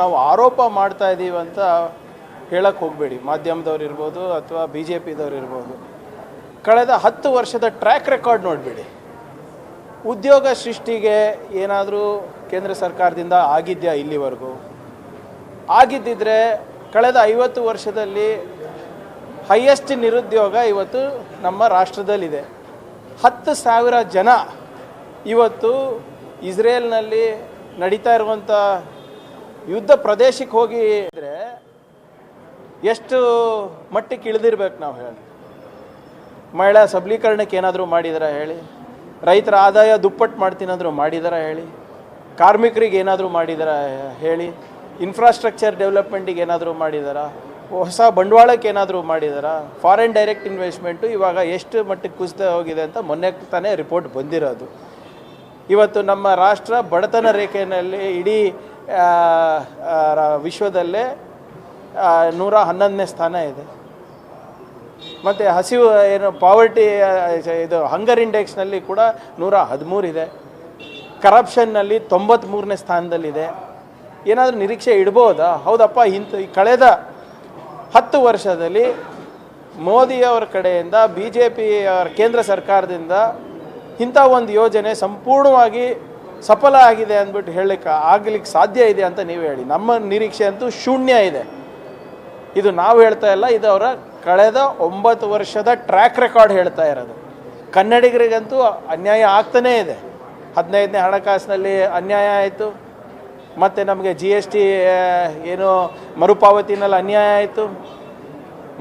ನಾವು ಆರೋಪ ಮಾಡ್ತಾ ಇದ್ದೀವಿ ಅಂತ ಹೇಳಕ್ಕೆ ಹೋಗಬೇಡಿ. ಮಾಧ್ಯಮದವ್ರು ಇರ್ಬೋದು ಅಥವಾ ಬಿ ಜೆ ಪಿದವ್ರು ಇರ್ಬೋದು. ಕಳೆದ 10 ವರ್ಷದ ಟ್ರ್ಯಾಕ್ ರೆಕಾರ್ಡ್ ನೋಡಿಬಿಡಿ. ಉದ್ಯೋಗ ಸೃಷ್ಟಿಗೆ ಏನಾದರೂ ಕೇಂದ್ರ ಸರ್ಕಾರದಿಂದ ಆಗಿದೆಯಾ ಇಲ್ಲಿವರೆಗೂ? ಆಗಿದ್ದಿದ್ರೆ ಕಳೆದ 50 ವರ್ಷದಲ್ಲಿ ಹೈಯೆಸ್ಟ್ ನಿರುದ್ಯೋಗ ಇವತ್ತು ನಮ್ಮ ರಾಷ್ಟ್ರದಲ್ಲಿದೆ. 10,000 ಜನ ಇವತ್ತು ಇಸ್ರೇಲ್ನಲ್ಲಿ ನಡೀತಾ ಇರುವಂಥ ಯುದ್ಧ ಪ್ರದೇಶಕ್ಕೆ ಹೋಗಿ ಇದ್ರೆ ಎಷ್ಟು ಮಟ್ಟಕ್ಕೆ ಇಳಿದಿರ್ಬೇಕು ನಾವು ಹೇಳಿ. ಮಹಿಳಾ ಸಬಲೀಕರಣಕ್ಕೆ ಏನಾದರೂ ಮಾಡಿದಾರ ಹೇಳಿ? ರೈತರ ಆದಾಯ ದುಪ್ಪಟ್ಟು ಮಾಡ್ತೀನಾದರೂ ಮಾಡಿದಾರ ಹೇಳಿ? ಕಾರ್ಮಿಕರಿಗೆ ಏನಾದರೂ ಮಾಡಿದಾರ ಹೇಳಿ? ಇನ್ಫ್ರಾಸ್ಟ್ರಕ್ಚರ್ ಡೆವಲಪ್ಮೆಂಟಿಗೆ ಏನಾದರೂ ಮಾಡಿದಾರ? ಹೊಸ ಬಂಡವಾಳಕ್ಕೆ ಏನಾದರೂ ಮಾಡಿದಾರ? ಫಾರಿನ್ ಡೈರೆಕ್ಟ್ ಇನ್ವೆಸ್ಟ್ಮೆಂಟು ಇವಾಗ ಎಷ್ಟು ಮಟ್ಟಕ್ಕೆ ಕುಸಿತ ಹೋಗಿದೆ ಅಂತ ಮೊನ್ನೆ ತಾನೇ ರಿಪೋರ್ಟ್ ಬಂದಿರೋದು. ಇವತ್ತು ನಮ್ಮ ರಾಷ್ಟ್ರ ಬಡತನ ರೇಖೆಯಲ್ಲಿ ಇಡೀ ವಿಶ್ವದಲ್ಲೇ 111ನೇ ಸ್ಥಾನ ಇದೆ. ಮತ್ತು ಹಸಿವು ಏನು ಪಾವರ್ಟಿ ಇದು ಹಂಗರ್ ಇಂಡೆಕ್ಸ್ನಲ್ಲಿ ಕೂಡ 113 ಇದೆ. ಕರಪ್ಷನ್ನಲ್ಲಿ 93ನೇ ಸ್ಥಾನದಲ್ಲಿದೆ. ಏನಾದರೂ ನಿರೀಕ್ಷೆ ಇಡ್ಬೋದಾ? ಹೌದಪ್ಪ, ಕಳೆದ 10 ವರ್ಷದಲ್ಲಿ ಮೋದಿಯವರ ಕಡೆಯಿಂದ ಬಿ ಜೆ ಪಿ ಕೇಂದ್ರ ಸರ್ಕಾರದಿಂದ ಇಂಥ ಒಂದು ಯೋಜನೆ ಸಂಪೂರ್ಣವಾಗಿ ಸಫಲ ಆಗಿದೆ ಅಂದ್ಬಿಟ್ಟು ಆಗ್ಲಿಕ್ಕೆ ಸಾಧ್ಯ ಇದೆ ಅಂತ ನೀವು ಹೇಳಿ. ನಮ್ಮ ನಿರೀಕ್ಷೆ ಅಂತೂ ಶೂನ್ಯ ಇದೆ. ಇದು ನಾವು ಹೇಳ್ತಾ ಇಲ್ಲ, ಇದು ಅವರ ಕಳೆದ 9 ವರ್ಷದ ಟ್ರ್ಯಾಕ್ ರೆಕಾರ್ಡ್ ಹೇಳ್ತಾ ಇರೋದು. ಕನ್ನಡಿಗರಿಗಂತೂ ಅನ್ಯಾಯ ಆಗ್ತಾನೇ ಇದೆ. 15ನೇ ಹಣಕಾಸಿನಲ್ಲಿ ಅನ್ಯಾಯ ಆಯಿತು, ಮತ್ತು ನಮಗೆ GST ಏನು ಮರುಪಾವತಿನಲ್ಲಿ ಅನ್ಯಾಯ ಆಯಿತು.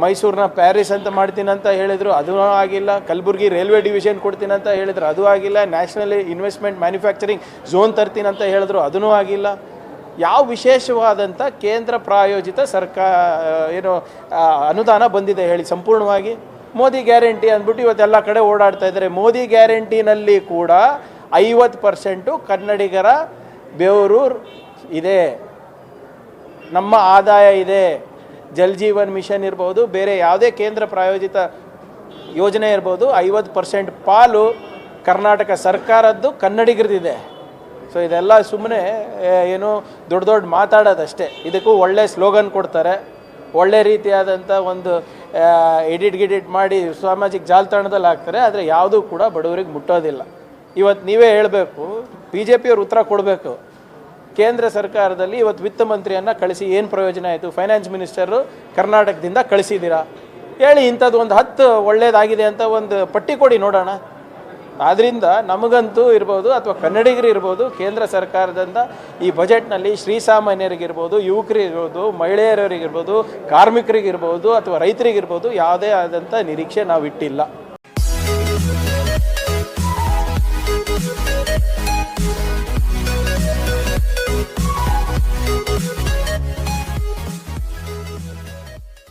ಮೈಸೂರನ್ನ ಪ್ಯಾರಿಸ್ ಅಂತ ಮಾಡ್ತೀನಿ ಅಂತ ಹೇಳಿದರು, ಅದೂ ಆಗಿಲ್ಲ. ಕಲಬುರಗಿ ರೈಲ್ವೆ ಡಿವಿಷನ್ ಕೊಡ್ತೀನಿ ಅಂತ ಹೇಳಿದ್ರು, ಅದೂ ಆಗಿಲ್ಲ. ನ್ಯಾಷನಲ್ ಇನ್ವೆಸ್ಟ್ಮೆಂಟ್ ಮ್ಯಾನುಫ್ಯಾಕ್ಚರಿಂಗ್ ಝೋನ್ ತರ್ತೀನಿ ಅಂತ ಹೇಳಿದ್ರು, ಅದೂ ಆಗಿಲ್ಲ. ಯಾವ ವಿಶೇಷವಾದಂಥ ಕೇಂದ್ರ ಪ್ರಾಯೋಜಿತ ಅನುದಾನ ಬಂದಿದೆ ಹೇಳಿ ಸಂಪೂರ್ಣವಾಗಿ? ಮೋದಿ ಗ್ಯಾರಂಟಿ ಅಂದ್ಬಿಟ್ಟು ಇವತ್ತೆಲ್ಲ ಕಡೆ ಓಡಾಡ್ತಾ ಇದ್ದಾರೆ. ಮೋದಿ ಗ್ಯಾರಂಟಿನಲ್ಲಿ ಕೂಡ 50% ಕನ್ನಡಿಗರ ಬೆವರು ಇದೆ, ನಮ್ಮ ಆದಾಯ ಇದೆ. ಜಲ್ ಜೀವನ್ ಮಿಷನ್ ಇರ್ಬೋದು, ಬೇರೆ ಯಾವುದೇ ಕೇಂದ್ರ ಪ್ರಾಯೋಜಿತ ಯೋಜನೆ ಇರ್ಬೋದು, 50% ಪಾಲು ಕರ್ನಾಟಕ ಸರ್ಕಾರದ್ದು ಕನ್ನಡಿಗರದಿದೆ. ಸೊ ಇದೆಲ್ಲ ಸುಮ್ಮನೆ ಏನು ದೊಡ್ಡ ಮಾತಾಡೋದಷ್ಟೇ. ಇದಕ್ಕೂ ಒಳ್ಳೆ ಸ್ಲೋಗನ್ ಕೊಡ್ತಾರೆ, ಒಳ್ಳೆ ರೀತಿಯಾದಂಥ ಒಂದು ಎಡಿಟ್ ಮಾಡಿ ಸಾಮಾಜಿಕ ಜಾಲತಾಣದಲ್ಲಿ ಹಾಕ್ತಾರೆ. ಆದರೆ ಯಾವುದೂ ಕೂಡ ಬಡವರಿಗೆ ಮುಟ್ಟೋದಿಲ್ಲ. ಇವತ್ತು ನೀವೇ ಹೇಳಬೇಕು, ಬಿ ಜೆ ಪಿಯವ್ರು ಉತ್ತರ ಕೊಡಬೇಕು. ಕೇಂದ್ರ ಸರ್ಕಾರದಲ್ಲಿ ಇವತ್ತು ವಿತ್ತ ಮಂತ್ರಿಯನ್ನು ಕಳಿಸಿ ಏನು ಪ್ರಯೋಜನ ಆಯಿತು? ಫೈನಾನ್ಸ್ ಮಿನಿಸ್ಟರು ಕರ್ನಾಟಕದಿಂದ ಕಳಿಸಿದ್ದೀರಾ ಹೇಳಿ. ಇಂಥದ್ದು ಒಂದು 10 ಒಳ್ಳೇದಾಗಿದೆ ಅಂತ ಒಂದು ಪಟ್ಟಿ ಕೊಡಿ ನೋಡೋಣ. ಆದ್ದರಿಂದ ನಮಗಂತೂ ಇರ್ಬೋದು ಅಥವಾ ಕನ್ನಡಿಗರು ಇರ್ಬೋದು, ಕೇಂದ್ರ ಸರ್ಕಾರದಿಂದ ಈ ಬಜೆಟ್ನಲ್ಲಿ ಶ್ರೀಸಾಮಾನ್ಯರಿಗಿರ್ಬೋದು, ಯುವಕರಿಗಿರ್ಬೋದು, ಮಹಿಳೆಯರಿಗಿರ್ಬೋದು, ಕಾರ್ಮಿಕರಿಗಿರ್ಬೋದು ಅಥವಾ ರೈತರಿಗಿರ್ಬೋದು ಯಾವುದೇ ಆದಂಥ ನಿರೀಕ್ಷೆ ನಾವು ಇಟ್ಟಿಲ್ಲ.